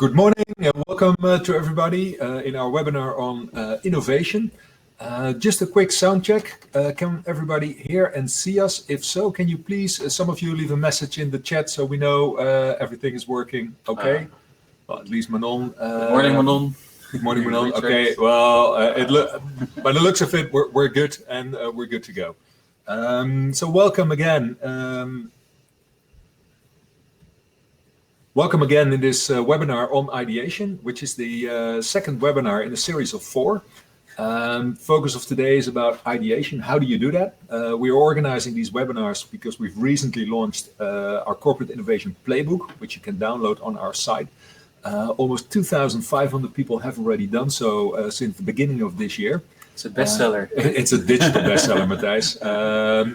Good morning and welcome to everybody in our webinar on innovation. Just a quick sound check. Can everybody hear and see us? If so, can you please, some of you leave a message in the chat so we know everything is working okay? Well, at least Manon. Good morning, Manon. Good morning, Manon. Okay, well, by the looks of it, we're good and we're good to go. So welcome again. Welcome again in this webinar on ideation, which is the second webinar in a series of 4. Focus of today is about ideation. How do you do that? We're organizing these webinars because we've recently launched our Corporate Innovation Playbook, which you can download on our site. Almost 2,500 people have already done so since the beginning of this year. It's a bestseller. It's a digital bestseller, Matthijs.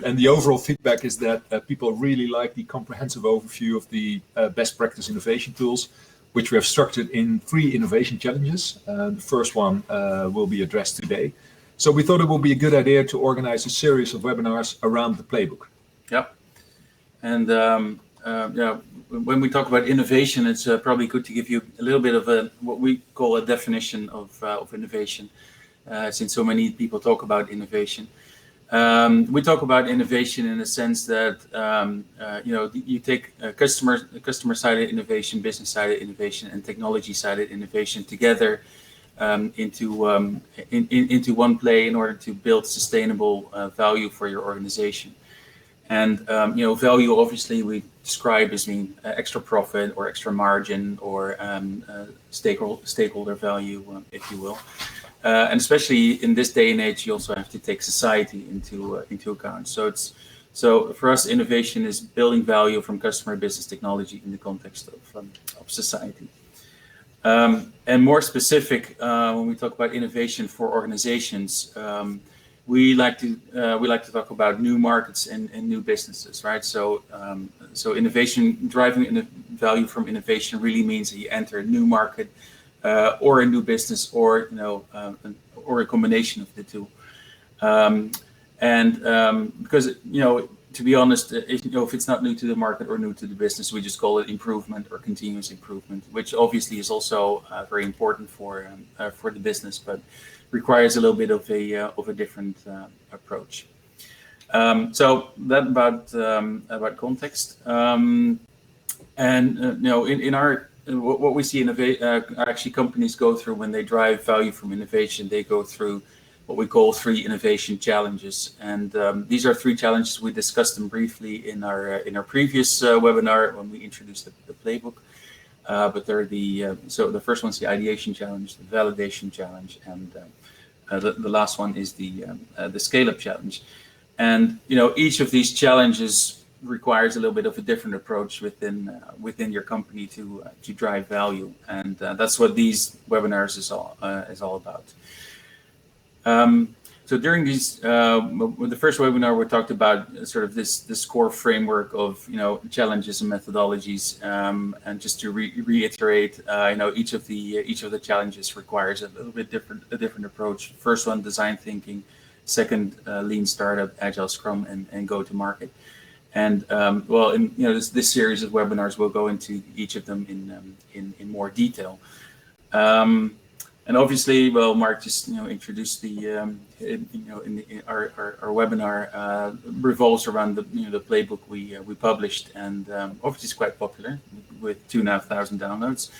And the overall feedback is that people really like the comprehensive overview of the best practice innovation tools, which we have structured in 3 innovation challenges. The first one will be addressed today. So we thought it would be a good idea to organize a series of webinars around the playbook. Yep. And when we talk about innovation, it's probably good to give you a little bit of what we call a definition of innovation. Since so many people talk about innovation. We talk about innovation in the sense that you take customer-sided innovation, business-sided innovation, and technology-sided innovation together into one play in order to build sustainable value for your organization. And value obviously we describe as being extra profit or extra margin or stakeholder value, if you will. And especially in this day and age, you also have to take society into account. So for us, innovation is building value from customer, business, technology in the context of society. And more specific, when we talk about innovation for organizations, we like to talk about new markets and new businesses, right? So innovation, driving value from innovation really means that you enter a new market. Or a new business, or or a combination of the two, because to be honest, if it's not new to the market or new to the business, we just call it improvement or continuous improvement, which obviously is also very important for the business, but requires a little bit of a different approach. So that about context, in our what we see actually companies go through when they drive value from innovation, they go through what we call 3 innovation challenges. And these are 3 challenges. We discussed them briefly in our previous webinar when we introduced the playbook. But they're so the first one's the ideation challenge, the validation challenge, and the last one is the scale-up challenge. And each of these challenges requires a little bit of a different approach within your company to drive value, and that's what these webinars is all about. So during these, the first webinar, we talked about sort of this core framework of challenges and methodologies, and just to reiterate, each of the challenges requires a little bit different approach. First one, design thinking. Second, lean startup, agile scrum, and go to market. And in this series of webinars, we'll go into each of them in more detail. And obviously, Marc just introduced our webinar revolves around the playbook we published, and obviously it's quite popular with 2,500 downloads.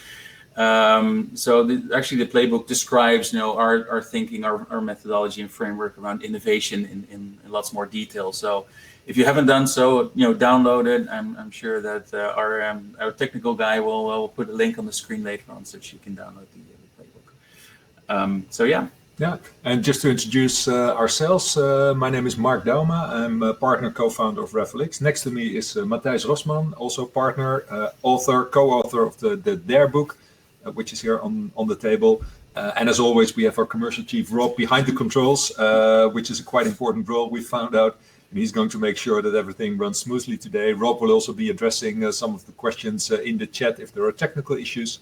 So actually the playbook describes our thinking, our methodology and framework around innovation in lots more detail. So if you haven't done so, download it. I'm sure that our technical guy will put a link on the screen later on so that you can download the playbook. So yeah. Yeah, and just to introduce ourselves, my name is Marc. I'm a partner, co-founder of RevelX. Next to me is Matthijs Rosman, also partner, author, co-author of the DARE book, which is here on the table. And as always, we have our commercial chief, Rob, behind the controls, which is a quite important role we found out. And he's going to make sure that everything runs smoothly today. Rob will also be addressing some of the questions in the chat if there are technical issues.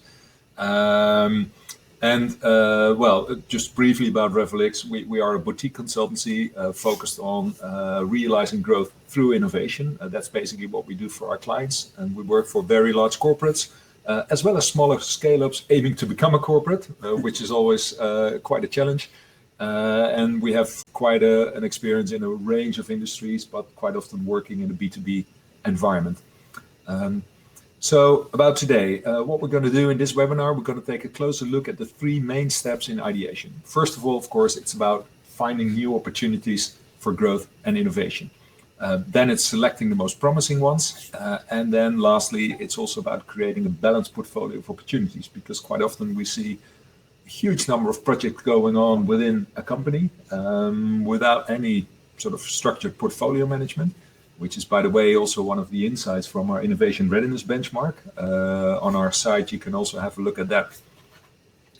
Just briefly about RevelX, we are a boutique consultancy focused on realizing growth through innovation. That's basically what we do for our clients. And we work for very large corporates as well as smaller scale-ups aiming to become a corporate, which is always quite a challenge. And we have quite an experience in a range of industries, but quite often working in a B2B environment. So about today, what we're going to do in this webinar, we're going to take a closer look at the 3 main steps in ideation. First of all, of course, it's about finding new opportunities for growth and innovation. Then it's selecting the most promising ones. And then lastly, it's also about creating a balanced portfolio of opportunities, because quite often we see a huge number of projects going on within a company without any sort of structured portfolio management, which is, by the way, also one of the insights from our innovation readiness benchmark. On our site, you can also have a look at that,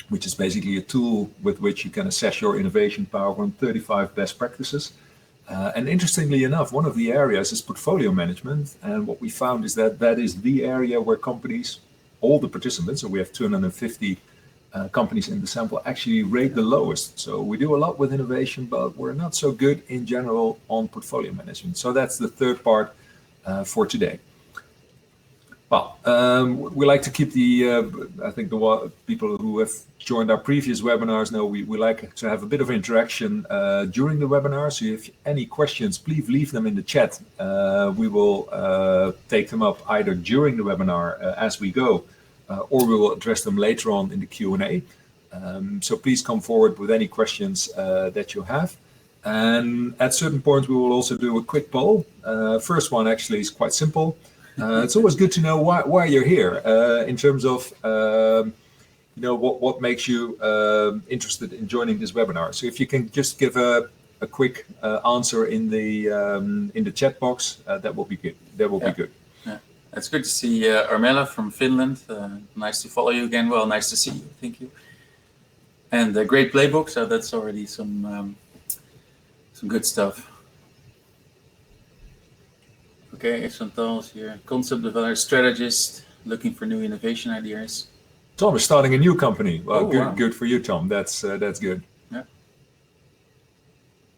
which is basically a tool with which you can assess your innovation power on 35 best practices. And interestingly enough, one of the areas is portfolio management. And what we found is that that is the area where companies, all the participants, so we have 250 companies in the sample, actually rate the lowest. So we do a lot with innovation, but we're not so good in general on portfolio management. So that's the third part for today. Well, we like to keep I think the people who have joined our previous webinars know we like to have a bit of interaction during the webinar. So if any questions, please leave them in the chat. We will take them up either during the webinar as we go, or we will address them later on in the Q&A. So please come forward with any questions that you have. And at certain points, we will also do a quick poll. First one actually is quite simple. It's always good to know why you're here in terms of what makes you interested in joining this webinar. So if you can just give a quick answer in the chat box, that will be good. That will be good. Yeah. It's good to see Armella from Finland. Nice to follow you again. Well, nice to see you. Thank you. And a great playbook. So that's already some good stuff. Okay, Chantal's here. Concept developer, strategist, looking for new innovation ideas. Tom is starting a new company. Well, wow. Good for you, Tom. That's good. Yeah.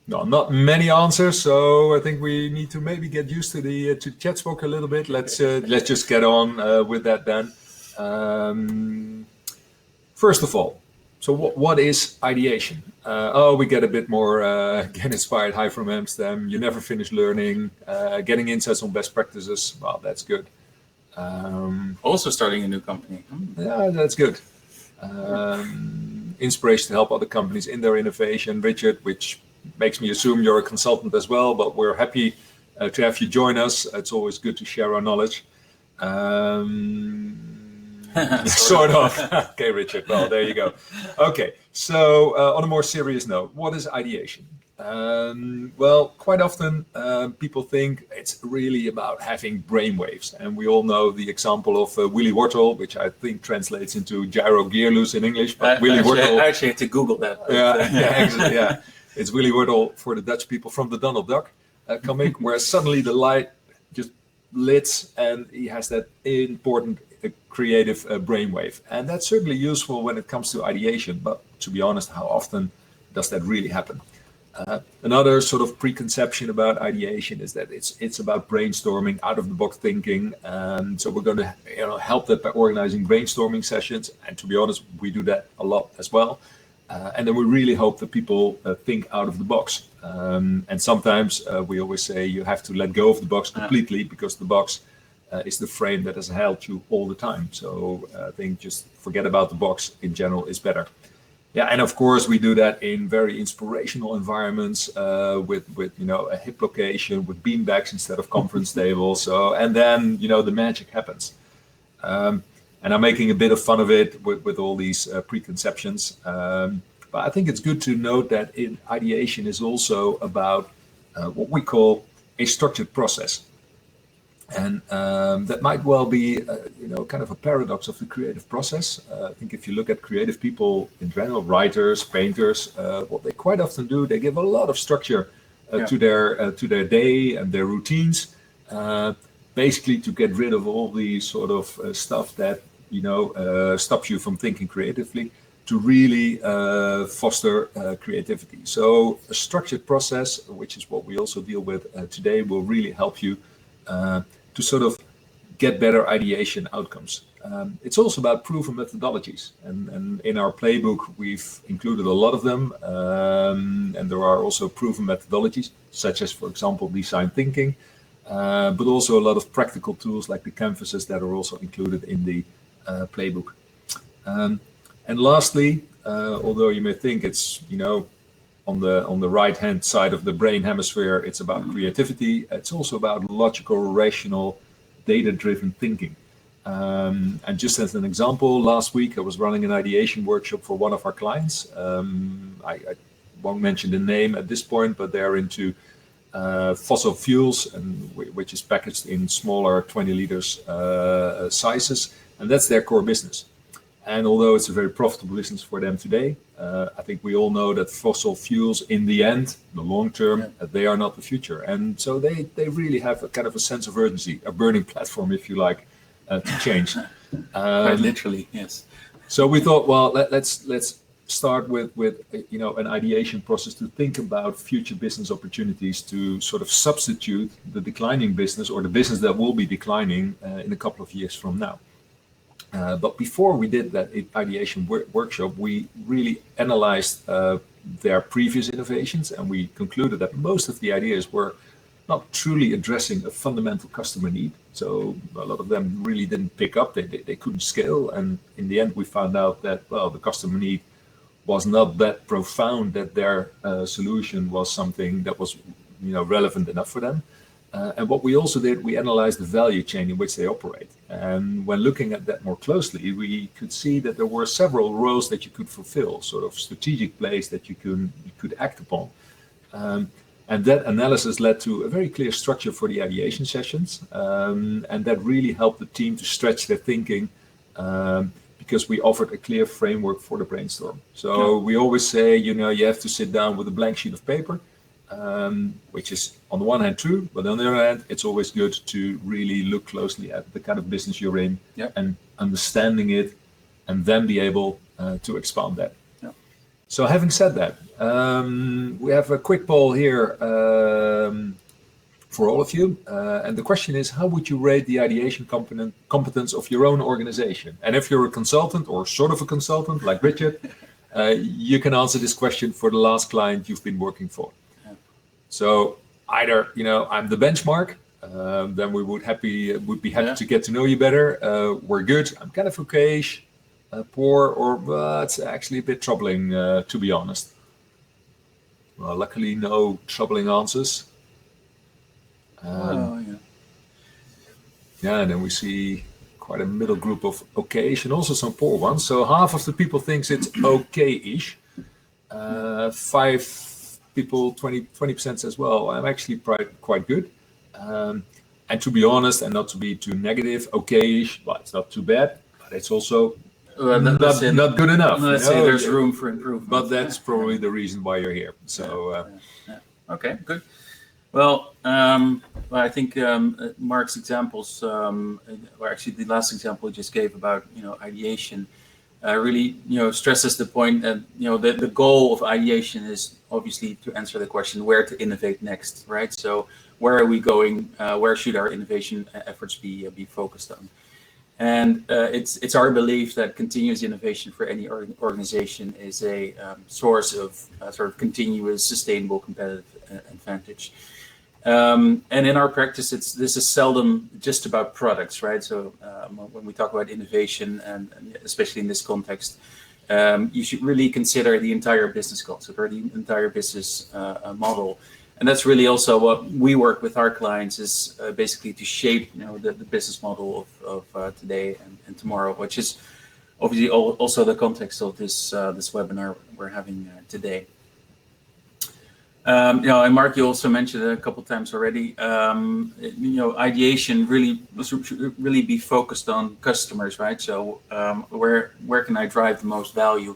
No, not many answers, so I think we need to maybe get used to the chat spoke a little bit. Let's just get on with that then. First of all, so what is ideation? We get a bit more get inspired. Hi from Amsterdam. You never finish learning. Getting insights on best practices. Well, that's good. Also starting a new company. Yeah, that's good. Inspiration to help other companies in their innovation. Richard, which makes me assume you're a consultant as well, but we're happy to have you join us. It's always good to share our knowledge. Sort of. Okay, Richard. Well, there you go. Okay, so on a more serious note, what is ideation? Well, quite often people think it's really about having brainwaves, and we all know the example of Willy Wonka, which I think translates into gyro gear loose in English. But Willy Wonka. I actually had to Google that. Yeah. It's Willy Wonka for the Dutch people from the Donald Duck comic, where suddenly the light just lit, and he has that important creative brainwave, and that's certainly useful when it comes to ideation. But to be honest, how often does that really happen? Another sort of preconception about ideation is that it's about brainstorming, out-of-the-box thinking. So we're going to help that by organizing brainstorming sessions, and to be honest, we do that a lot as well. And then we really hope that people think out of the box. And sometimes we always say you have to let go of the box completely, because the box is the frame that has held you all the time. So I think just forget about the box in general is better. Yeah, and of course we do that in very inspirational environments with a hip location, with beanbags instead of conference tables. So, and then the magic happens. And I'm making a bit of fun of it with all these preconceptions. But I think it's good to note that ideation is also about what we call a structured process. And that might well be, kind of a paradox of the creative process. I think if you look at creative people in general, writers, painters, what they quite often do, they give a lot of structure to their day and their routines, basically to get rid of all the sort of stuff that stops you from thinking creatively, to really foster creativity. So a structured process, which is what we also deal with today, will really help you to sort of get better ideation outcomes. It's also about proven methodologies, and in our playbook we've included a lot of them, and there are also proven methodologies such as, for example, design thinking, but also a lot of practical tools like the canvases that are also included in the playbook. And lastly, although you may think it's, you know, on the right hand side of the brain hemisphere, it's about creativity, it's also about logical, rational, data-driven thinking. And just as an example, last week I was running an ideation workshop for one of our clients. I won't mention the name at this point, but they're into fossil fuels, and which is packaged in smaller 20 liters sizes, and that's their core business. And although it's a very profitable business for them today, I think we all know that fossil fuels, in the end, the long term, they are not the future. And so they really have a kind of a sense of urgency, a burning platform, if you like, to change. Quite literally, yes. So we thought, well, let's start with you know, an ideation process to think about future business opportunities to sort of substitute the declining business, or the business that will be declining in a couple of years from now. But before we did that ideation workshop, we really analyzed their previous innovations, and we concluded that most of the ideas were not truly addressing a fundamental customer need. So a lot of them really didn't pick up, they couldn't scale. And in the end, we found out that, well, the customer need was not that profound that their solution was something that was, you know, relevant enough for them. And what we also did, we analyzed the value chain in which they operate. And when looking at that more closely, we could see that there were several roles that you could fulfill, sort of strategic plays that you could act upon. And that analysis led to a very clear structure for the ideation sessions. And that really helped the team to stretch their thinking, because we offered a clear framework for the brainstorm. So we always say, you know, you have to sit down with a blank sheet of paper, which is on the one hand true, but on the other hand, it's always good to really look closely at the kind of business you're in and understanding it, and then be able to expand that. So having said that, we have a quick poll here for all of you. And the question is, how would you rate the ideation competence of your own organization? And if you're a consultant, or sort of a consultant like Richard, you can answer this question for the last client you've been working for. So either, you know, I'm the benchmark, then we would be happy to get to know you better. We're good, I'm kind of okay-ish, poor, or it's actually a bit troubling, to be honest. Well, luckily no troubling answers. And then we see quite a middle group of okay-ish and also some poor ones. So half of the people thinks it's okay-ish. 5 people, 20% as well, I'm actually quite good. And to be honest, and not to be too negative, okay-ish, well, it's not too bad, but it's also not good enough. Let's say there's room for improvement. But that's probably the reason why you're here. So, okay, good. Well, I think Marc's examples, or actually the last example he just gave about, you know, ideation, really, you know, stresses the point that, you know, the goal of ideation is obviously to answer the question where to innovate next, right? So where are we going? Where should our innovation efforts be focused on? And it's our belief that continuous innovation for any organization is a source of sort of continuous, sustainable competitive advantage. And in our practice, this is seldom just about products, right? So when we talk about innovation, and especially in this context, you should really consider the entire business concept, or the entire business model. And that's really also what we work with our clients, is basically to shape, you know, the business model of today and tomorrow, which is obviously also the context of this webinar we're having today. You know, and Marc, you also mentioned it a couple of times already. You know, ideation should really be focused on customers, right? So where can I drive the most value?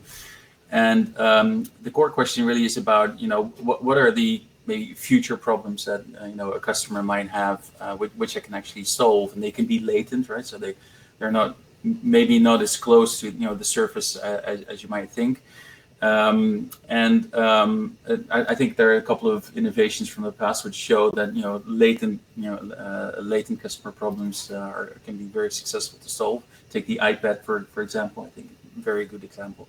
And the core question really is about, you know, what are the maybe future problems that you know, a customer might have, which I can actually solve, and they can be latent, right? So they're not maybe not as close to, you know, the surface as you might think. I think there are a couple of innovations from the past which show that latent customer problems can be very successful to solve. Take the iPad for example. I think very good example.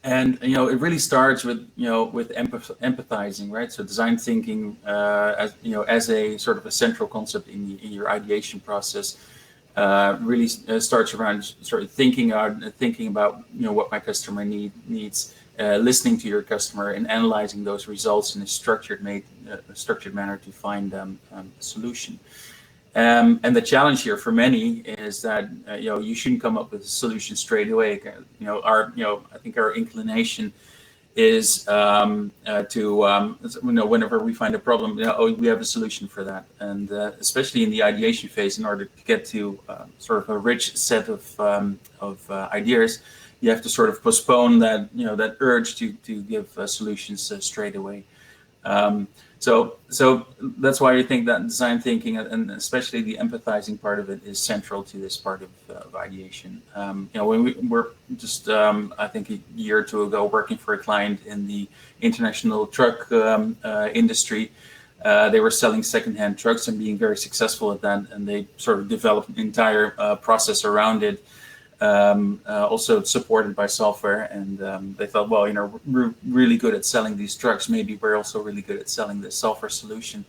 And it really starts with empathizing, right? So design thinking as a sort of a central concept in your ideation process. Really starts around sort of thinking about what my customer needs, listening to your customer and analyzing those results in a structured manner to find a solution. And the challenge here for many is that you shouldn't come up with a solution straight away. I think our inclination is to whenever we find a problem, we have a solution for that. And especially in the ideation phase, in order to get to sort of a rich set of ideas, you have to sort of postpone that urge to give solutions straight away. So that's why I think that design thinking and especially the empathizing part of it is central to this part of ideation. When we were just, I think a year or two ago, working for a client in the international truck industry, they were selling secondhand trucks and being very successful at that. And they sort of developed an entire process around it. Also supported by software, and they thought, well, we're really good at selling these trucks. Maybe we're also really good at selling this software solution.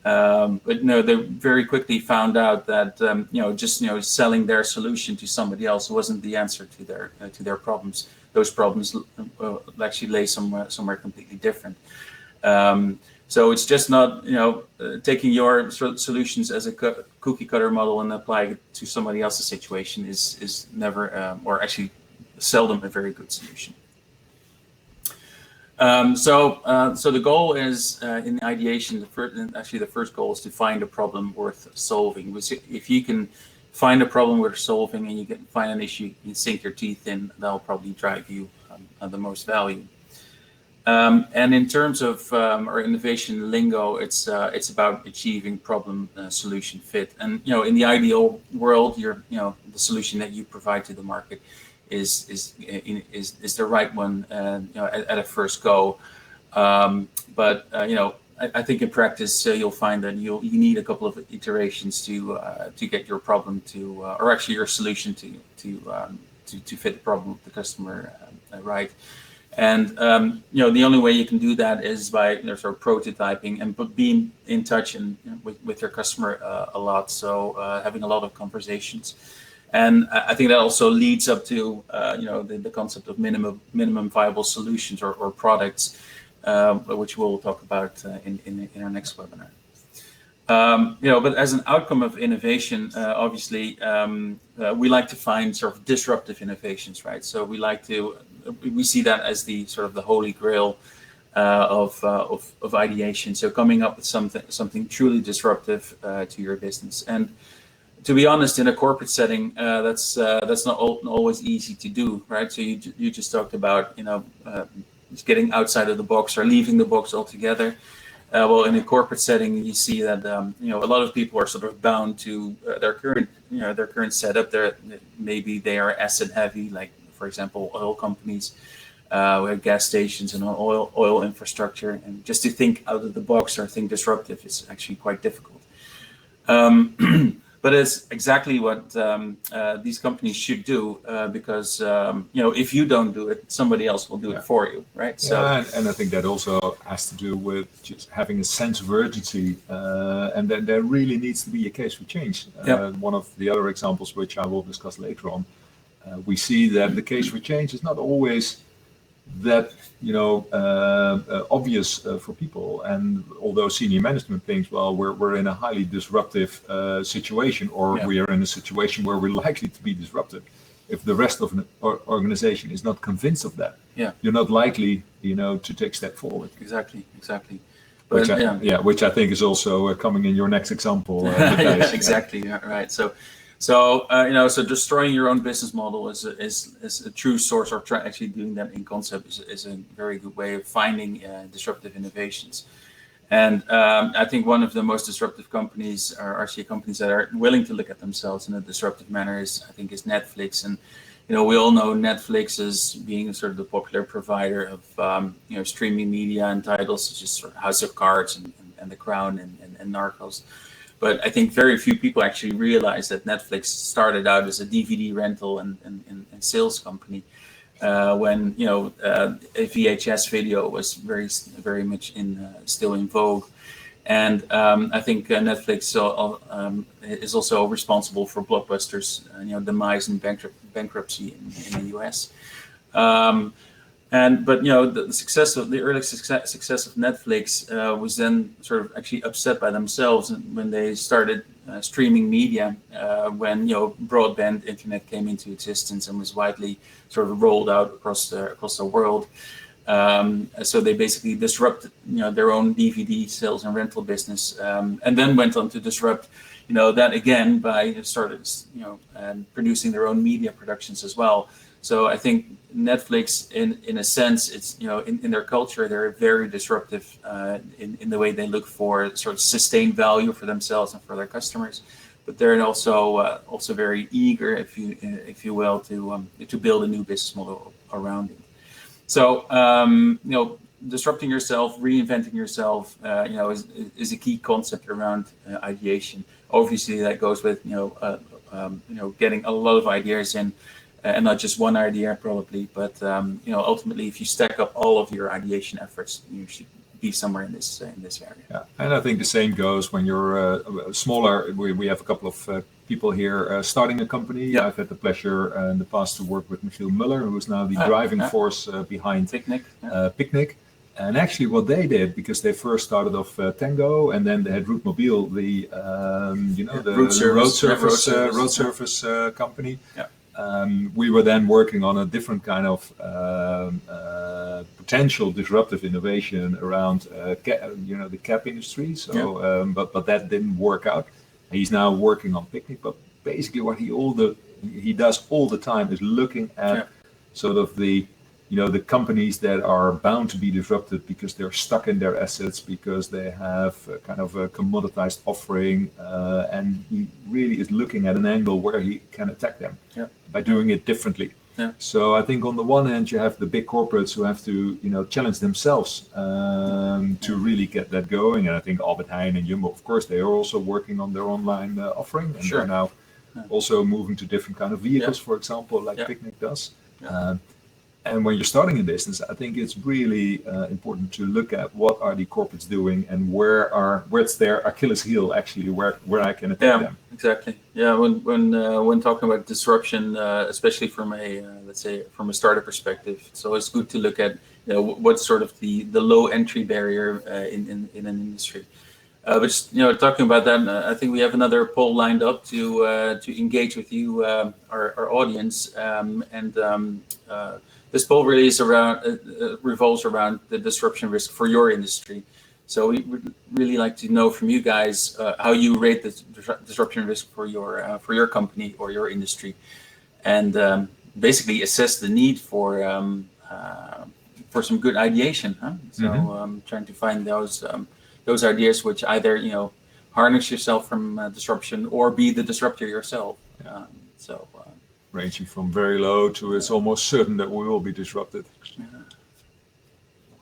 But no, they very quickly found out that just selling their solution to somebody else wasn't the answer to their problems. Those problems actually lay somewhere completely different. So it's just not taking your solutions as a cookie cutter model and applying it to somebody else's situation is never or actually seldom a very good solution. So the goal is in ideation. The first goal is to find a problem worth solving. If you can find a problem worth solving and you can find an issue you sink your teeth in, that'll probably drive you the most value. And in terms of our innovation lingo, it's about achieving problem solution fit. And in the ideal world, the solution that you provide to the market is the right one at a first go. But I think in practice you'll find that you need a couple of iterations to get your problem or actually your solution to fit the problem of the customer right. And the only way you can do that is by sort of prototyping and being in touch and with your customer a lot. So having a lot of conversations, and I think that also leads up to the concept of minimum viable solutions or products, which we'll talk about in our next webinar. But as an outcome of innovation, obviously, we like to find sort of disruptive innovations, right? So we see that as the sort of the holy grail of ideation. So coming up with something truly disruptive to your business. And to be honest, in a corporate setting, that's not always easy to do, right? So you just talked about just getting outside of the box or leaving the box altogether. Well, in a corporate setting, you see that a lot of people are sort of bound to their current setup. Maybe they are asset heavy, like for example, oil companies. We have gas stations and oil infrastructure, and just to think out of the box or think disruptive is actually quite difficult. But it's exactly what these companies should do because if you don't do it, somebody else will do it for you, right? So, and I think that also has to do with just having a sense of urgency, and that there really needs to be a case for change. One of the other examples, which I will discuss later on, we see that the case for change is not always that obvious for people. And although senior management thinks, well, we're in a highly disruptive situation, or we are in a situation where we're likely to be disrupted, if the rest of an organization is not convinced of that, you're not likely to take a step forward. Exactly. But, which I think is also coming in your next example. Exactly. Right. So destroying your own business model is a true source, or actually doing that in concept is a very good way of finding disruptive innovations. And I think one of the most disruptive companies are actually companies that are willing to look at themselves in a disruptive manner is Netflix. And we all know Netflix as being sort of the popular provider of streaming media and titles such as House of Cards and The Crown and Narcos. But I think very few people actually realize that Netflix started out as a DVD rental and sales company when a VHS video was very much still in vogue. And I think Netflix is also responsible for Blockbuster's demise and bankruptcy in the US. But the early success of Netflix was then sort of actually upset by themselves when they started streaming media when broadband internet came into existence and was widely sort of rolled out across the world. So they basically disrupted their own DVD sales and rental business, and then went on to disrupt that again by started producing their own media productions as well. So I think Netflix, in a sense, it's in their culture, they're very disruptive in the way they look for sort of sustained value for themselves and for their customers, but they're also very eager, if you will, to build a new business model around it. So disrupting yourself, reinventing yourself, is a key concept around ideation. Obviously, that goes with getting a lot of ideas in. And not just one idea probably, but ultimately, if you stack up all of your ideation efforts, you should be somewhere in this area. Yeah, and I think the same goes when you're smaller. We have a couple of people here starting a company. Yeah. I've had the pleasure in the past to work with Michiel Muller, who is now the driving force behind Picnic. And actually, what they did, because they first started off Tango, and then they had Routmobile, the road service company. Yeah. We were then working on a different kind of potential disruptive innovation around the cab industry. So, but that didn't work out. He's now working on Picnic. But basically, what he does all the time is looking at sort of the companies that are bound to be disrupted because they're stuck in their assets, because they have kind of a commoditized offering, and he really is looking at an angle where he can attack them by doing it differently. Yeah. So I think on the one hand you have the big corporates who have to challenge themselves to really get that going, and I think Albert Heijn and Jumbo, of course, they are also working on their online offering, and they're now also moving to different kind of vehicles, for example, like Picnic does. And when you're starting a business, I think it's really important to look at what are the corporates doing and where's their Achilles heel actually, where I can attack them. Exactly. Yeah, when talking about disruption, especially from a startup perspective, it's always good to look at what's sort of the low entry barrier in an industry. But just talking about that, I think we have another poll lined up to engage with you, our audience, this poll really is revolves around the disruption risk for your industry. So we would really like to know from you guys how you rate the disruption risk for your company or your industry, and basically assess the need for some good ideation. So trying to find those ideas which either harness yourself from disruption or be the disruptor yourself. Ranging from very low to it's almost certain that we will be disrupted.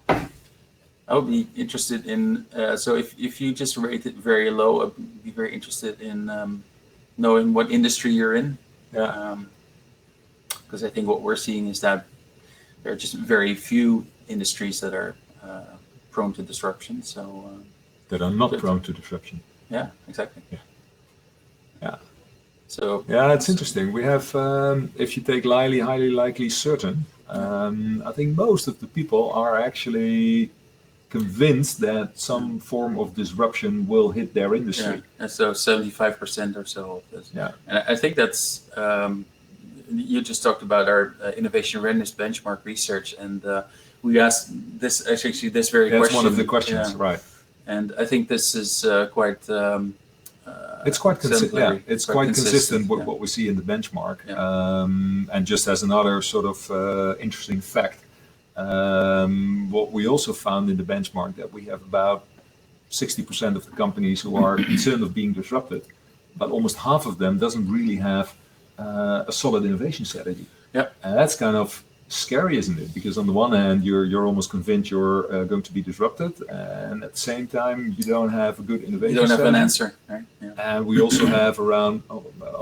I would be interested in, so if you just rate it very low, I'd be very interested in knowing what industry you're in. Because I think what we're seeing is that there are just very few industries that are prone to disruption. So that are not prone to disruption. Yeah, exactly. Yeah. So it's interesting. We have, if you take highly likely, certain, I think most of the people are actually convinced that some form of disruption will hit their industry. And so 75% or so of this. Yeah. And I think that's, you just talked about our innovation readiness benchmark research, and we asked this actually this very question. That's one of the questions, right? And I think this is quite. It's quite consistent. It's quite consistent with what we see in the benchmark. And just as another sort of interesting fact, what we also found in the benchmark that we have about 60% of the companies who are concerned of being disrupted, but almost half of them doesn't really have a solid innovation strategy. Yeah. And that's kind of scary, isn't it? Because on the one hand, you're almost convinced you're going to be disrupted, and at the same time, you don't have a good innovation. You don't have an strategy. answer, right? Yeah. And we also have around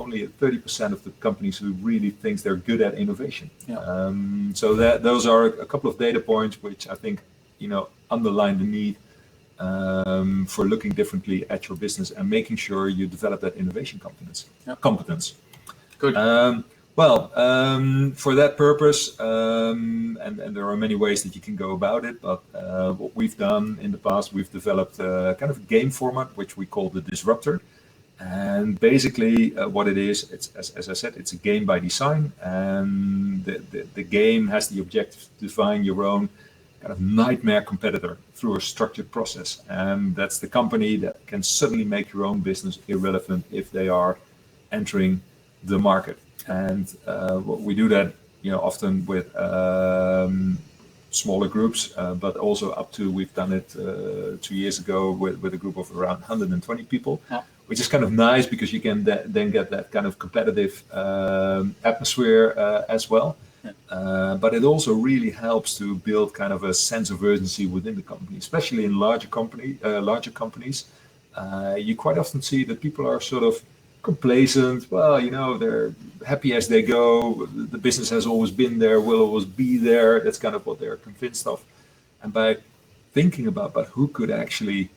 only 30% of the companies who really thinks they're good at innovation. Yeah. So those are a couple of data points which I think underline the need for looking differently at your business and making sure you develop that innovation competence. Good. For that purpose, and there are many ways that you can go about it, but what we've done in the past, we've developed a kind of a game format, which we call the Disruptor. And basically what it is, it's, as I said, it's a game by design, and the game has the objective to define your own kind of nightmare competitor through a structured process. And that's the company that can suddenly make your own business irrelevant if they are entering the market. And we do that, often with smaller groups, but also up to, we've done it 2 years ago with a group of around 120 people, which is kind of nice because you can then get that kind of competitive atmosphere as well. But it also really helps to build kind of a sense of urgency within the company, especially in larger companies. You quite often see that people are sort of complacent. Well, they're happy as they go. The business has always been there, will always be there. That's kind of what they're convinced of. And by thinking about, but who could actually,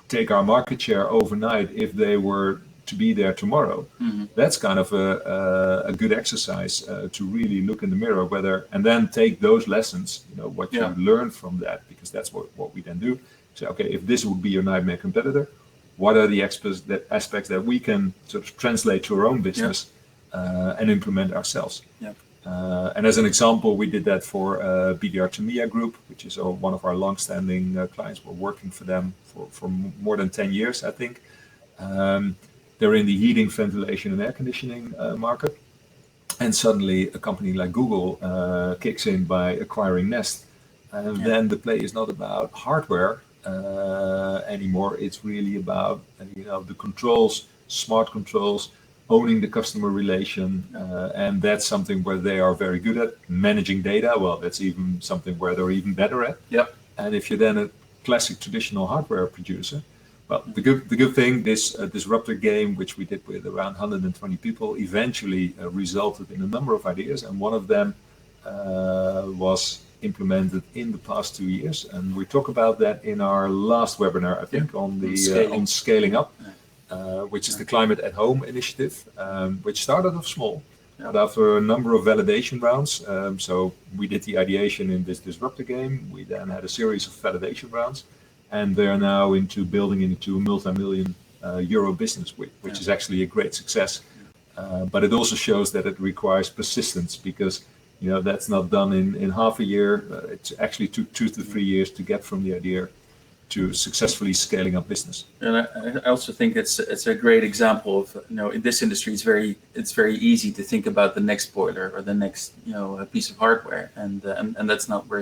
take our market share overnight if they were to be there tomorrow, that's kind of a good exercise to really look in the mirror and then take those lessons, what you learn from that, because that's what we then do. So, okay, if this would be your nightmare competitor, what are the aspects that we can sort of translate to our own business and implement ourselves? Yeah. And as an example, we did that for BDR Tamia Group, which is one of our long-standing clients. We're working for them for more than 10 years, I think. They're in the heating, ventilation, and air conditioning market. And suddenly a company like Google kicks in by acquiring Nest. And then the play is not about hardware anymore. It's really about the controls, smart controls, owning the customer relation, and that's something where they are very good at. Managing data, well, that's even something where they're even better at. Yep. And if you're then a classic traditional hardware producer, well, the good thing, this Disruptive game, which we did with around 120 people, eventually resulted in a number of ideas, and one of them was implemented in the past 2 years, and we talk about that in our last webinar, I think, on scaling up, which is the Climate at Home initiative, which started off small, but after a number of validation rounds. So we did the ideation in this Disruptive game. We then had a series of validation rounds, and they are now building into a multi-million euro business, which is actually a great success. But it also shows that it requires persistence, because that's not done in half a year. It actually took 2 to 3 years to get from the idea to successfully scaling up business. And I also think it's a great example of, in this industry, it's very easy to think about the next boiler or the next piece of hardware, and that's not where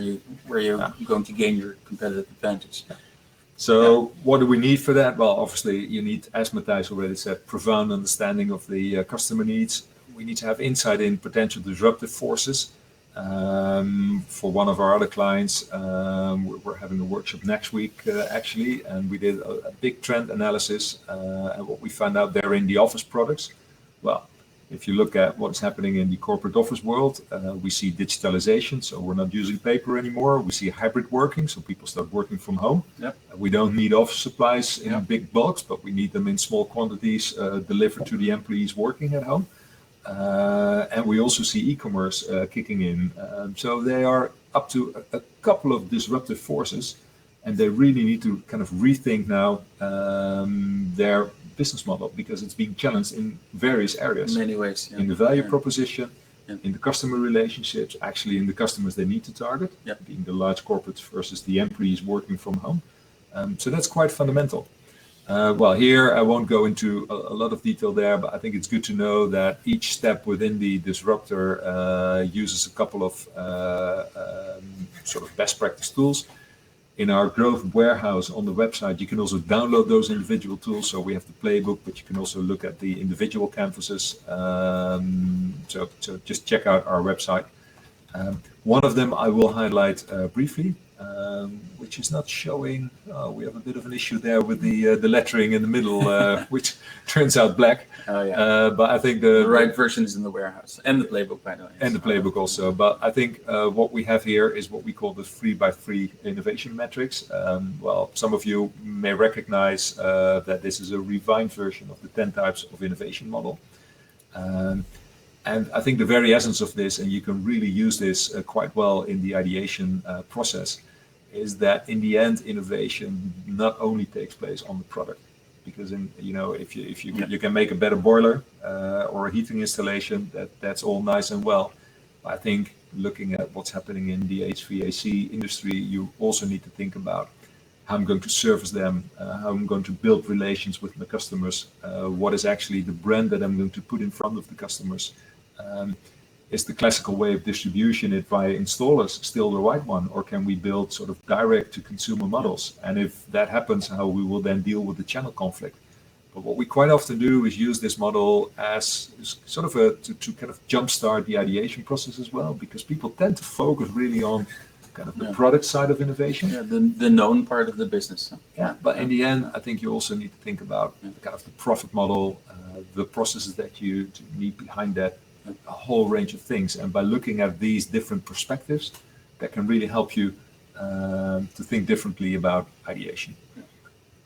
you're going to gain your competitive advantage. So what do we need for that? Well, obviously you need, as Matthijs already said, profound understanding of the customer needs. We need to have insight in potential disruptive forces. For one of our other clients, we're having a workshop next week, actually, and we did a big trend analysis. And what we found out there in the office products, well, if you look at what's happening in the corporate office world, we see digitalization, so we're not using paper anymore. We see hybrid working, so people start working from home. Yep. We don't need office supplies in big bulks, but we need them in small quantities delivered to the employees working at home. And we also see e-commerce kicking in. So they are up to a couple of disruptive forces, and they really need to kind of rethink now their business model, because it's being challenged in various areas. In many ways. In the value proposition, in the customer relationships, actually in the customers they need to target, being the large corporates versus the employees working from home. So that's quite fundamental. Well, here I won't go into a lot of detail there, but I think it's good to know that each step within the disruptor uses a couple of sort of best practice tools. In our growth warehouse on the website, you can also download those individual tools. So we have the playbook, but you can also look at the individual canvases. So just check out our website. One of them I will highlight briefly, which is not showing. We have a bit of an issue there with the lettering in the middle, which turns out black. Oh yeah. But I think the right version is in the warehouse and the playbook, by the way. And the playbook also. But I think what we have here is what we call the 3x3 innovation metrics. Well, some of you may recognize that this is a refined version of the 10 types of innovation model. And I think the very essence of this, and you can really use this quite well in the ideation process, is that in the end, innovation not only takes place on the product, because if you can make a better boiler or a heating installation, that's all nice and well. But I think looking at what's happening in the HVAC industry, you also need to think about how I'm going to service them, how I'm going to build relations with my customers, what is actually the brand that I'm going to put in front of the customers. Is the classical way of distribution it via installers still the right one, or can we build sort of direct to consumer models? And if that happens, how we will then deal with the channel conflict. But what we quite often do is use this model as sort of to kind of jumpstart the ideation process as well, because people tend to focus really on kind of the product side of innovation. Yeah, the known part of the business. Yeah, but in the end, I think you also need to think about kind of the profit model, the processes that you need behind that, a whole range of things. And by looking at these different perspectives, that can really help you to think differently about ideation.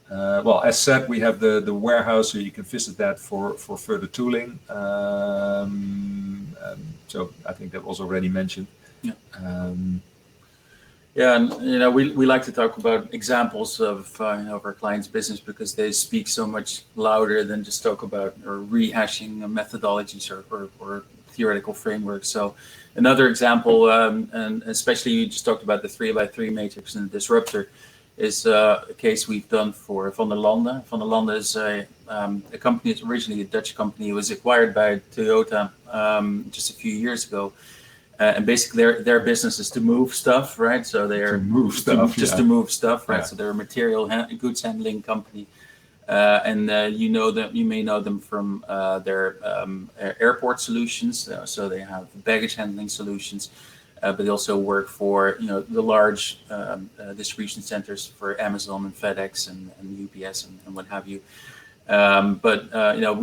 Well, as said, we have the warehouse, so you can visit that for further tooling. So I think that was already mentioned. Yeah. Yeah, and we like to talk about examples of our clients' business, because they speak so much louder than just talk about or rehashing methodologies or theoretical frameworks. So another example, and especially you just talked about the 3x3 matrix and the disruptor, is a case we've done for Van der Lande. Van der Lande is a company. It's originally a Dutch company. It was acquired by Toyota just a few years ago. And basically, their business is to move stuff, right? So they're to move stuff, to move stuff, right? Yeah. So they're a material goods handling company, and you may know them from their airport solutions. So they have baggage handling solutions, but they also work for the large distribution centers for Amazon and FedEx and UPS and what have you.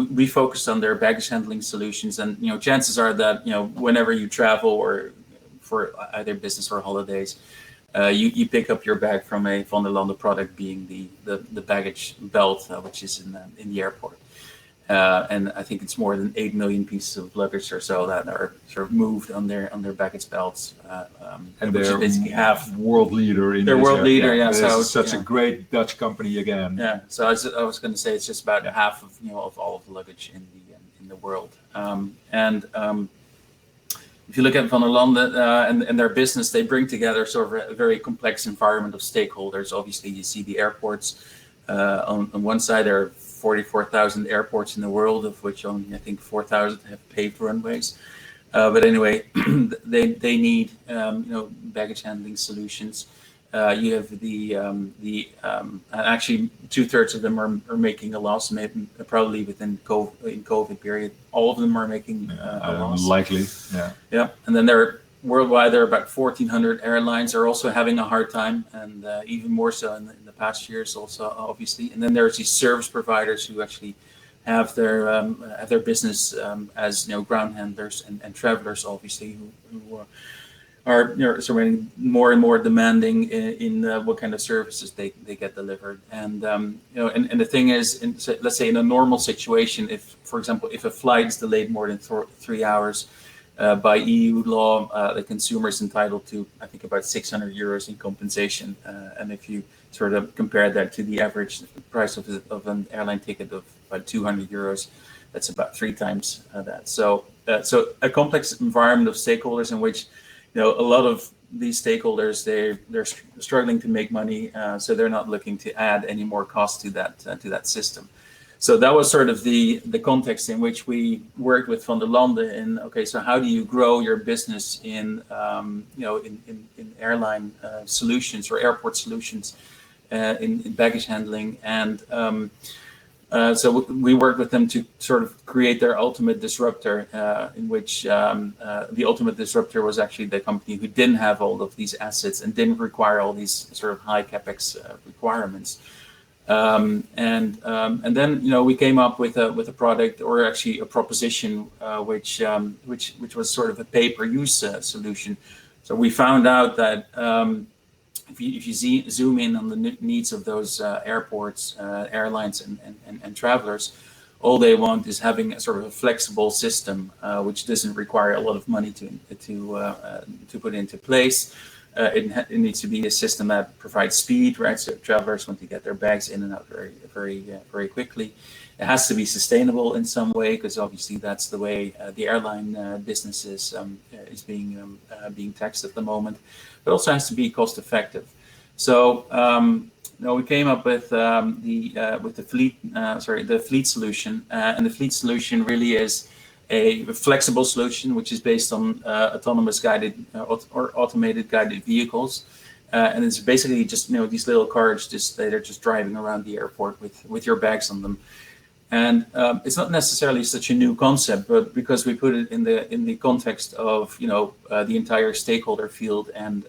We focused on their baggage handling solutions, and chances are that whenever you travel or for either business or holidays, you pick up your bag from a Van der Lande product, being the baggage belt, which is in the airport. And I think it's more than 8 million pieces of luggage or so that are sort of moved on their baggage belts. And they're basically world leader in. They're world leader, yeah. So such a great Dutch company again. Yeah. So I was going to say it's just about half of of all of the luggage in the world. If you look at Van der Lande and their business, they bring together sort of a very complex environment of stakeholders. Obviously, you see the airports on one side. There are 44,000 airports in the world, of which only I think 4,000 have paved runways. But anyway, they need baggage handling solutions. You have actually 2/3 of them are making a loss. Maybe probably in COVID period, all of them are making a loss. Likely, yeah. Yeah, and then worldwide, there are about 1,400 airlines are also having a hard time, and even more so in the past years, also obviously. And then there's these service providers who actually have their business as ground handlers and travelers, obviously, who are surrounding more and more demanding in what kind of services they get delivered. And and the thing is, let's say in a normal situation, if, for example, if a flight is delayed more than 3 hours, by EU law, the consumer is entitled to, I think, about 600 euros in compensation. And if you sort of compare that to the average price of an airline ticket of about 200 euros, that's about 3 times that. So a complex environment of stakeholders in which, a lot of these stakeholders, they're struggling to make money, so they're not looking to add any more cost to that system. So that was sort of the context in which we worked with Van der Lande. And okay, so how do you grow your business in in airline solutions or airport solutions, in baggage handling? And so we worked with them to sort of create their ultimate disruptor, in which the ultimate disruptor was actually the company who didn't have all of these assets and didn't require all these sort of high capex requirements. And then we came up with a product, or actually a proposition, which was sort of a pay-per-use solution. So we found out that if you zoom in on the needs of those airports, airlines, and travelers, all they want is having a sort of a flexible system, which doesn't require a lot of money to put into place. It needs to be a system that provides speed, right? So travelers want to get their bags in and out very quickly. It has to be sustainable in some way, because obviously that's the way the airline business is being taxed at the moment. But also has to be cost effective. So we came up with the fleet solution, and the fleet solution really is a flexible solution, which is based on autonomous guided or automated guided vehicles, and it's basically just these little cars that are just driving around the airport with your bags on them. And it's not necessarily such a new concept, but because we put it in the context of the entire stakeholder field and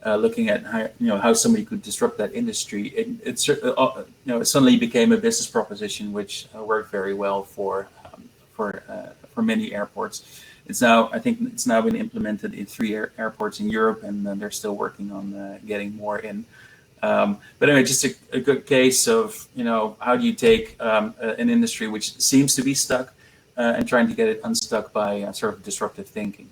looking at how somebody could disrupt that industry, it suddenly became a business proposition which worked very well for many airports. I think it's now been implemented in 3 airports in Europe, and they're still working on getting more in. But anyway, just a good case of how do you take an industry which seems to be stuck and trying to get it unstuck by sort of disruptive thinking.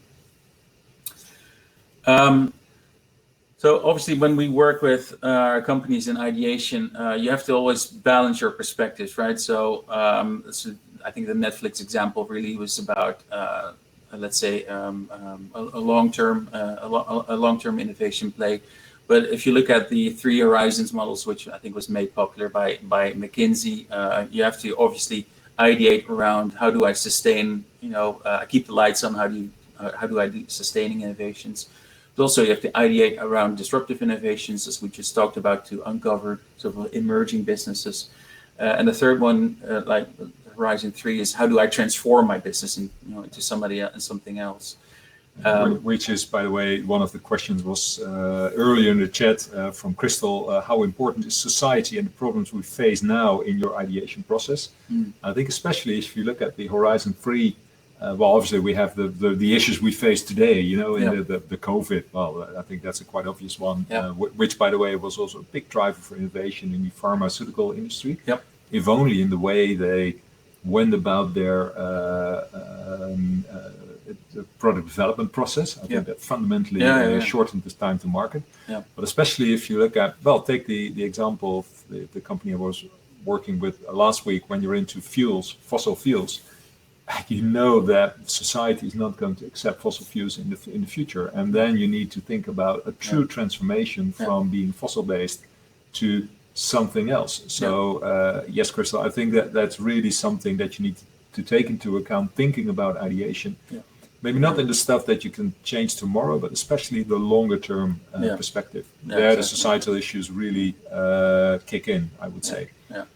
So obviously, when we work with companies in ideation, you have to always balance your perspectives, right? So I think the Netflix example really was about, let's say, a long-term innovation play. But if you look at the 3 horizons models, which I think was made popular by McKinsey, you have to obviously ideate around how do I sustain, keep the lights on, how do I do sustaining innovations. But also you have to ideate around disruptive innovations, as we just talked about, to uncover sort of emerging businesses. And the third one, like Horizon 3, is how do I transform my business into something else. Which is, by the way, one of the questions was earlier in the chat from Crystal, how important is society and the problems we face now in your ideation process? I think especially if you look at the Horizon 3, well, obviously we have the issues we face today, in the COVID. Well, I think that's a quite obvious one, which, by the way, was also a big driver for innovation in the pharmaceutical industry. Yep. If only in the way they went about their the product development process. I think that fundamentally shortened this time to market. Yeah. But especially if you look at, well, take the example of the company I was working with last week. When you're into fossil fuels, that society is not going to accept fossil fuels in the future, and then you need to think about a true transformation from being fossil-based to something else. So yes, Crystal, I think that's really something that you need to take into account thinking about ideation. Yeah. Maybe not in the stuff that you can change tomorrow, but especially the longer term perspective. There, the societal issues really kick in, I would say. Yeah.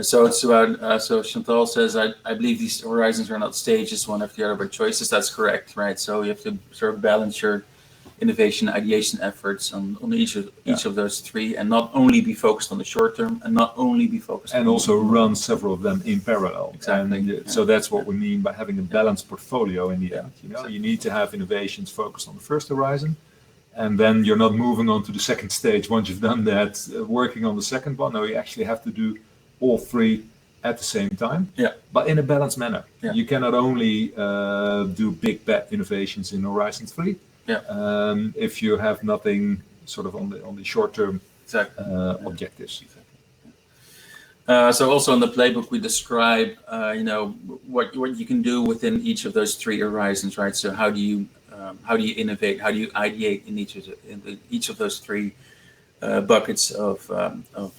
So it's about, so Chantal says, I believe these horizons are not stages, one after the other, but choices. That's correct, right? So you have to sort of balance your innovation, ideation efforts on each of those 3, and not only be focused on the short term, and not only be focused and also run several of them in parallel. Exactly. And so that's what we mean by having a balanced portfolio in the end. You need to have innovations focused on the first horizon, and then you're not moving on to the second stage once you've done that, working on the second one. No, you actually have to do all 3 at the same time, but in a balanced manner. You cannot only do big bet innovations in Horizon 3. If you have nothing sort of on the short-term objectives. So also in the playbook we describe, what you can do within each of those 3 horizons, right? So how do you innovate? How do you ideate in each of those 3 buckets of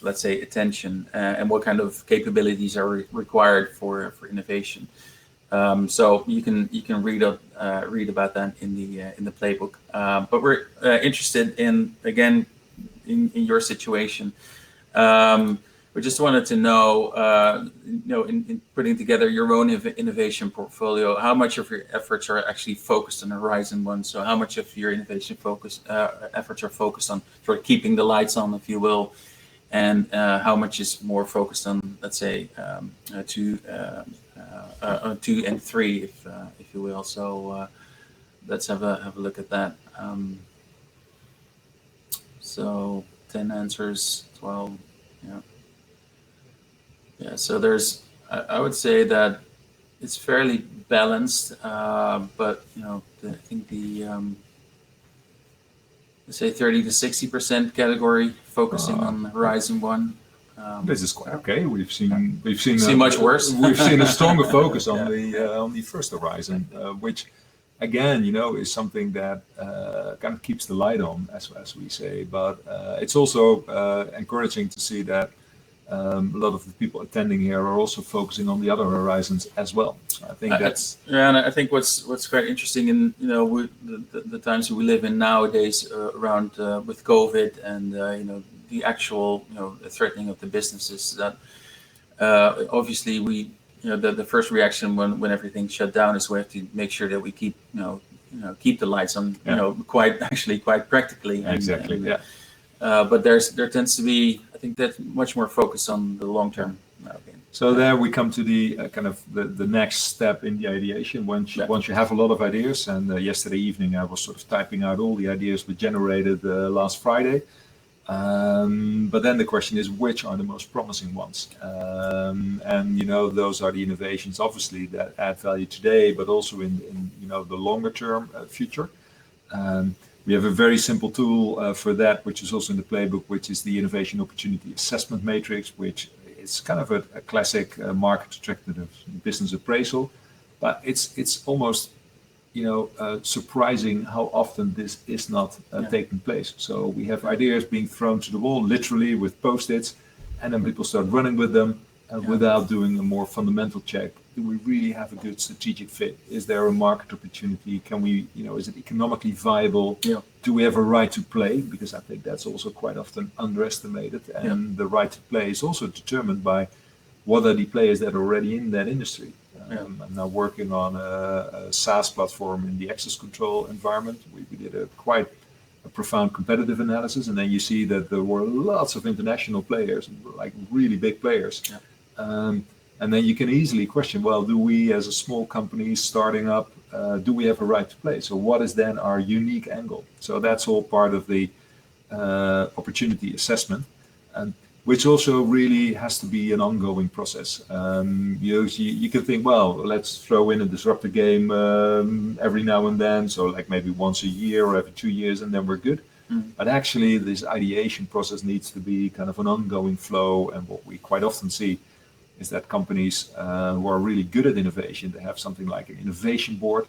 let's say attention, and what kind of capabilities are required for innovation. So you can read about that in the playbook. But we're interested in, again, in your situation. We just wanted to know, in putting together your own innovation portfolio, how much of your efforts are actually focused on Horizon 1? So how much of your innovation efforts are focused on sort of keeping the lights on, if you will, and how much is more focused on, let's say, 2 and 3, if you will. So let's have a look at that. So 10 answers, 12, yeah. Yeah, so there's, I would say that it's fairly balanced, but I think the let's say 30 to 60% category focusing on Horizon 1. This is quite okay. We've seen much worse. We've seen a stronger focus on the first Horizon, which again, is something that kind of keeps the light on, as we say. But it's also encouraging to see that a lot of the people attending here are also focusing on the other horizons as well. So I think that's and I think what's quite interesting in the times we live in nowadays around with COVID and the actual threatening of the businesses, that obviously we the first reaction when everything shut down is we have to make sure that we keep keep the lights on, quite practically. Exactly. Yeah. But there tends to be, I think, that's much more focus on the long term. So there we come to the kind of the next step in the ideation. Once you have a lot of ideas, and yesterday evening I was sort of typing out all the ideas we generated last Friday. But then the question is, which are the most promising ones? And those are the innovations, obviously, that add value today, but also in the longer term future. We have a very simple tool for that, which is also in the playbook, which is the Innovation Opportunity Assessment Matrix, which is kind of a classic market attractive business appraisal, but it's almost surprising how often this is not taking place. So we have ideas being thrown to the wall, literally with Post-its, and then people start running with them without doing a more fundamental check. Do we really have a good strategic fit? Is there a market opportunity? Can we, is it economically viable? Yeah. Do we have a right to play? Because I think that's also quite often underestimated. And the right to play is also determined by what are the players that are already in that industry. I'm now working on a SaaS platform in the access control environment. We did a profound competitive analysis, and then you see that there were lots of international players, like really big players. And then you can easily question, well, do we as a small company starting up, do we have a right to play? So what is then our unique angle? So that's all part of the opportunity assessment, and which also really has to be an ongoing process. You can think, well, let's throw in a disruptive game every now and then, so like maybe once a year or every 2 years, and then we're good. But actually, this ideation process needs to be kind of an ongoing flow, and what we quite often see is that companies who are really good at innovation, they have something like an innovation board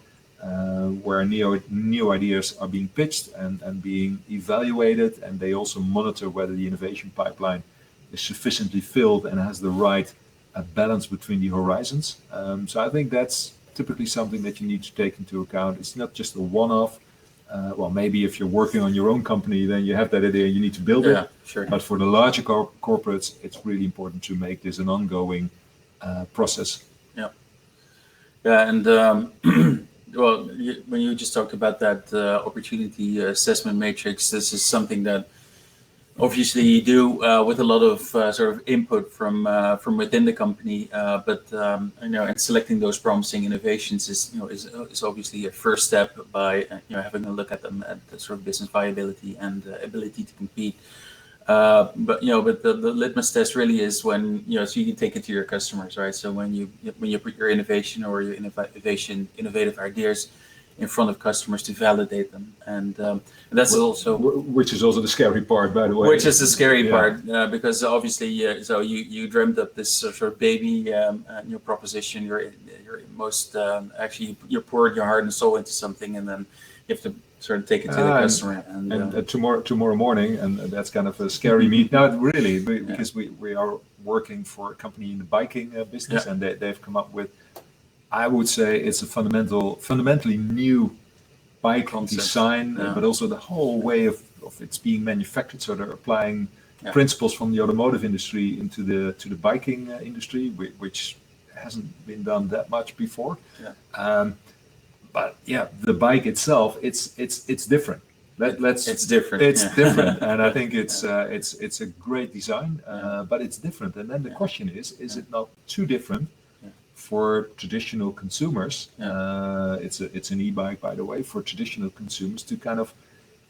where new ideas are being pitched and being evaluated, and they also monitor whether the innovation pipeline is sufficiently filled and has the right balance between the horizons. So I think that's typically something that you need to take into account. It's not just a one-off. Well, maybe if you're working on your own company, then you have that idea, you need to build it. Sure. But for the larger corporates, it's really important to make this an ongoing process. And well, when you just talked about that opportunity assessment matrix, this is something that obviously you do with a lot of sort of input from within the company, but and selecting those promising innovations is obviously a first step by having a look at them at the sort of business viability and ability to compete. But the litmus test really is when so you can take it to your customers, right? So when you put your innovation or your innovative ideas in front of customers to validate them, and that's also which is also the scary part, by the way. Which is the scary part, because obviously, so you dreamt up this sort of baby new proposition. You're most actually you poured your heart and soul into something, and then you have to sort of take it to the customer. And tomorrow morning, and that's kind of a scary meet. No, really, because we are working for a company in the biking business, and they've come up with, I would say, it's a fundamentally new bike concept, design, but also the whole way of it's being manufactured. So they're applying principles from the automotive industry into the biking industry, which hasn't been done that much before. But the bike itself, it's different. It's different. It's different, and I think it's a great design, but it's different. And then the question is it not too different for traditional consumers? It's an e-bike, by the way, for traditional consumers to kind of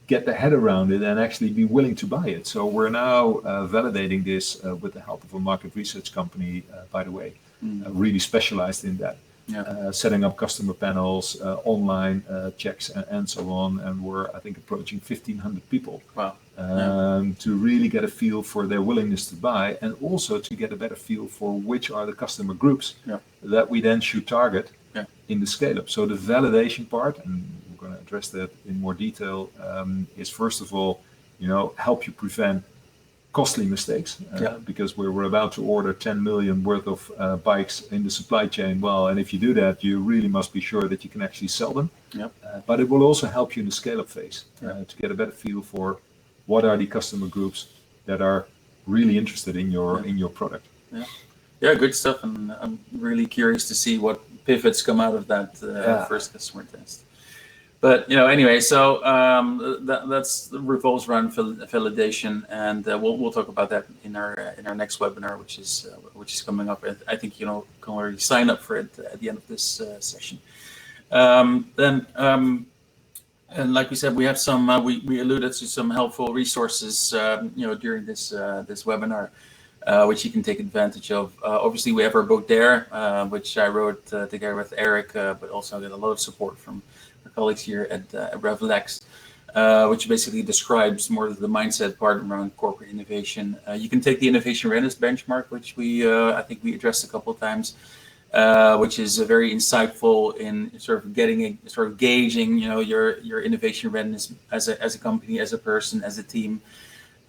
get their head around it and actually be willing to buy it. So we're now validating this with the help of a market research company, by the way, really specialized in that. Setting up customer panels, online checks, and so on. And we're, I think, approaching 1,500 people. Wow. To really get a feel for their willingness to buy, and also to get a better feel for which are the customer groups that we then should target in the scale-up. So the validation part, and we're going to address that in more detail, is first of all, help you prevent costly mistakes, because we're about to order 10 million worth of bikes in the supply chain. Well, and if you do that, you really must be sure that you can actually sell them. But it will also help you in the scale-up phase to get a better feel for what are the customer groups that are really interested in your product. Good stuff. And I'm really curious to see what pivots come out of that first customer test. But anyway, so that's revolves around validation, and we'll talk about that in our next webinar, which is coming up. I think can already sign up for it at the end of this session. And like we said, we have some we alluded to some helpful resources during this webinar, which you can take advantage of. Obviously, we have our book Dare, which I wrote together with Eric, but also get a lot of support from our colleagues here at RevelX, which basically describes more of the mindset part around corporate innovation. You can take the innovation readiness benchmark, which I think we addressed a couple of times, which is very insightful in sort of gauging your innovation readiness as a company, as a person, as a team.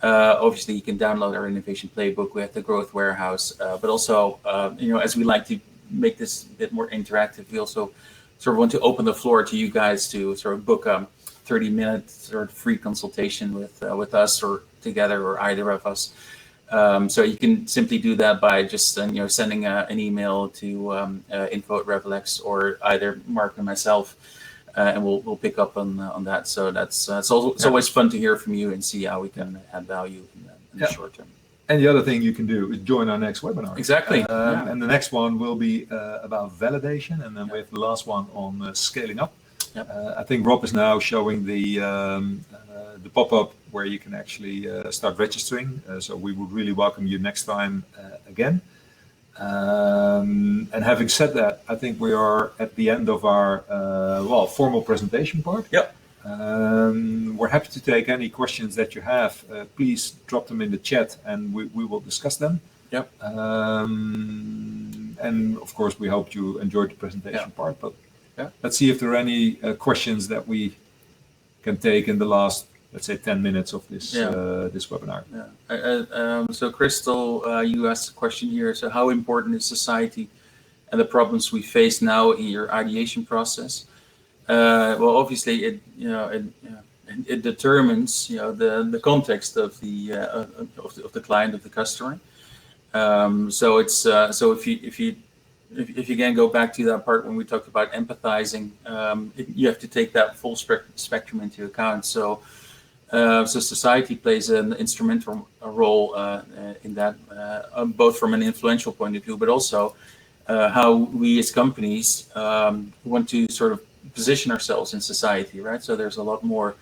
Obviously, you can download our Innovation Playbook. We have the Growth Warehouse, but also, as we like to make this a bit more interactive, we also sort of want to open the floor to you guys to sort of book a 30-minute sort of free consultation with us or together or either of us. So you can simply do that by just sending an email to info@RevelX or either Marc and myself. And we'll pick up on that. So it's always fun to hear from you and see how we can add value in the short term. And the other thing you can do is join our next webinar. Exactly. And the next one will be about validation, and then we have the last one on scaling up. I think Rob is now showing the pop-up where you can actually start registering. So we would really welcome you next time again. And having said that, I think we are at the end of our formal presentation part. We're happy to take any questions that you have. Please drop them in the chat, and we will discuss them. And of course, we hope you enjoyed the presentation part. But let's see if there are any questions that we can take in the last, let's say, 10 minutes of this this webinar. So Crystal, you asked a question here. So how important is society and the problems we face now in your ideation process? Well, obviously, it determines the context of the client, of the customer. So it's so if you again go back to that part when we talked about empathizing, you have to take that full spectrum into account. So society plays an instrumental role in that, both from an influential point of view, but also how we as companies want to sort of position ourselves in society, right? So there's a lot more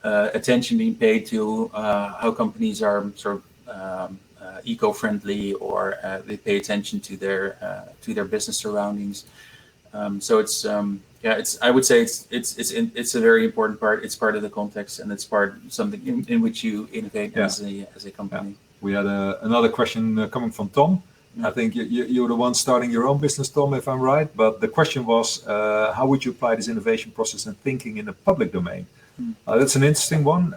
attention being paid to how companies are sort of eco-friendly, or they pay attention to their business surroundings. So it's I would say it's a very important part. It's part of the context, and it's something in which you innovate as a company. We had another question coming from Tom. I think you're the one starting your own business, Tom, if I'm right. But the question was, how would you apply this innovation process and thinking in the public domain? That's an interesting one.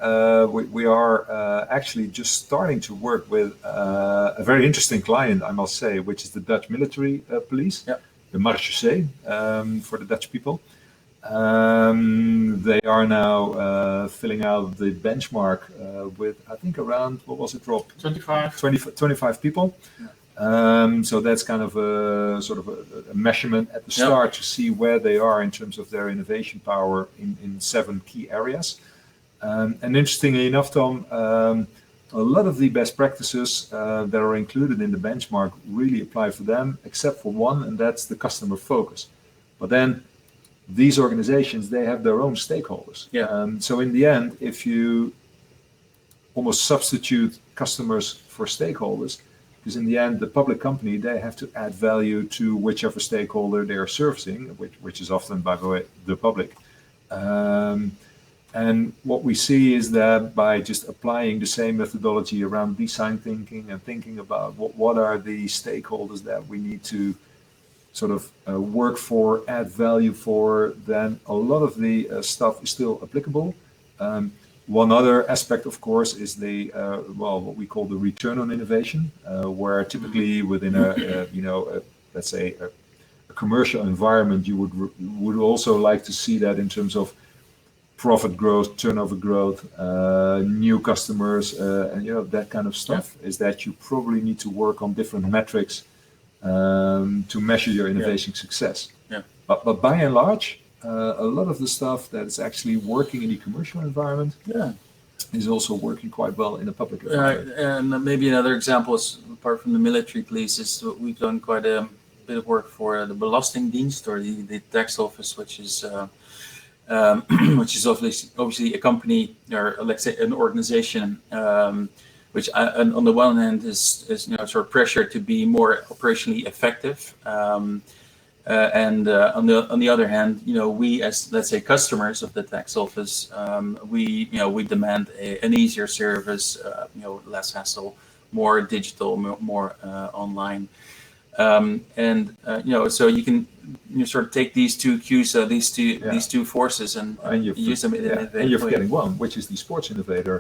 We are actually just starting to work with a very interesting client, I must say, which is the Dutch military police, the Marechaussee for the Dutch people. They are now filling out the benchmark with, I think, around, what was it, Rob? 25 people. So that's kind of a sort of a measurement at the start to see where they are in terms of their innovation power in 7 key areas. And interestingly enough, Tom, a lot of the best practices that are included in the benchmark really apply for them, except for one, and that's the customer focus. But then these organizations, they have their own stakeholders. So in the end, if you almost substitute customers for stakeholders, because in the end, the public company, they have to add value to whichever stakeholder they are servicing, which is often, by the way, the public. And what we see is that by just applying the same methodology around design thinking and thinking about what are the stakeholders that we need to sort of work for, add value for, then a lot of the stuff is still applicable. One other aspect, of course, is the what we call the return on innovation, where typically within let's say a commercial environment, you would also like to see that in terms of profit growth, turnover growth, new customers, and that kind of stuff. Is that you probably need to work on different metrics to measure your innovation success. But by and large, a lot of the stuff that's actually working in the commercial environment is also working quite well in the public environment. And maybe another example is, apart from the military police, is we've done quite a bit of work for the Belastingdienst, or the tax office, which is obviously a company, or let's say an organization, which on the one hand is sort of pressured to be more operationally effective. And on the other hand, we, as, let's say, customers of the tax office, we demand an easier service, less hassle, more digital, more online. So you can sort of take these two cues, these two forces, and use them in an and you're forgetting one, which is the Sports Innovator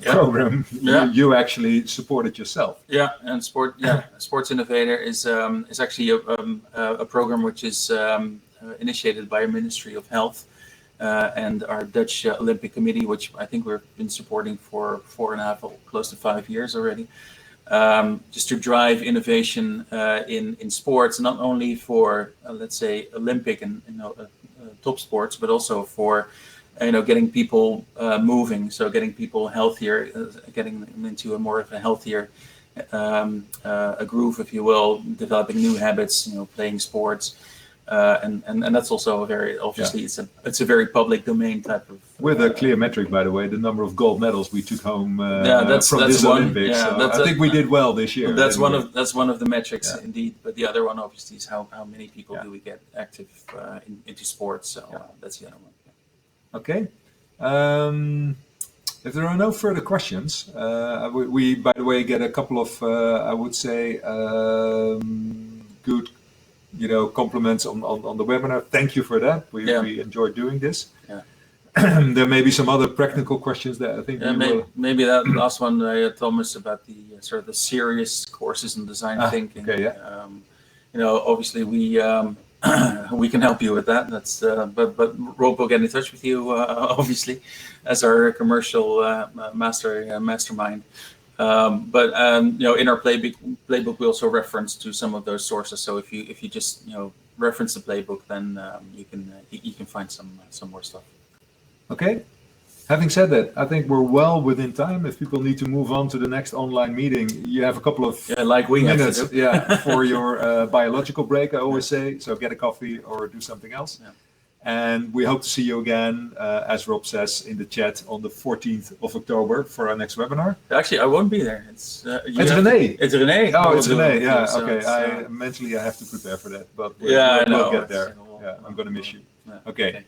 program. You actually support it yourself. And Sports Innovator is actually a program which is initiated by a Ministry of Health and our Dutch Olympic Committee, which I think we've been supporting for 4.5, close to 5 years already. Just to drive innovation in sports, not only for let's say Olympic and top sports, but also for getting people moving, so getting people healthier, getting them into a more of a healthier a groove, if you will, developing new habits, playing sports. And that's also a very, obviously, it's a very public domain type of. With a clear metric, by the way, the number of gold medals we took home from this Olympics. I think we did well this year. That's one of the metrics, indeed. But the other one, obviously, is how many people do we get active into sports. So that's the other one. Okay. If there are no further questions, we, by the way, get a couple of, I would say, good. Compliments on the webinar. Thank you for that. We enjoyed doing this. There may be some other practical questions that I think maybe that last one, Thomas, about the sort of the serious courses in design thinking. Obviously we can help you with that. That's but Rob will get in touch with you, obviously, as our commercial mastermind. But in our playbook, we also reference to some of those sources. So if you just reference the playbook, then you can find some more stuff. Okay. Having said that, I think we're well within time. If people need to move on to the next online meeting, you have a couple of minutes for your biological break, I always say. So get a coffee or do something else. And we hope to see you again, as Rob says in the chat, on the 14th of October for our next webinar. Actually, I won't be there. It's René. It's René. Oh, it's René. Yeah. So okay. Mentally, I have to prepare for that, but we'll get there. I'm going to miss you. Okay.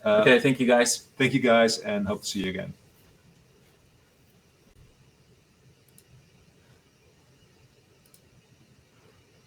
Okay. Thank you, guys. Thank you, guys, and hope to see you again.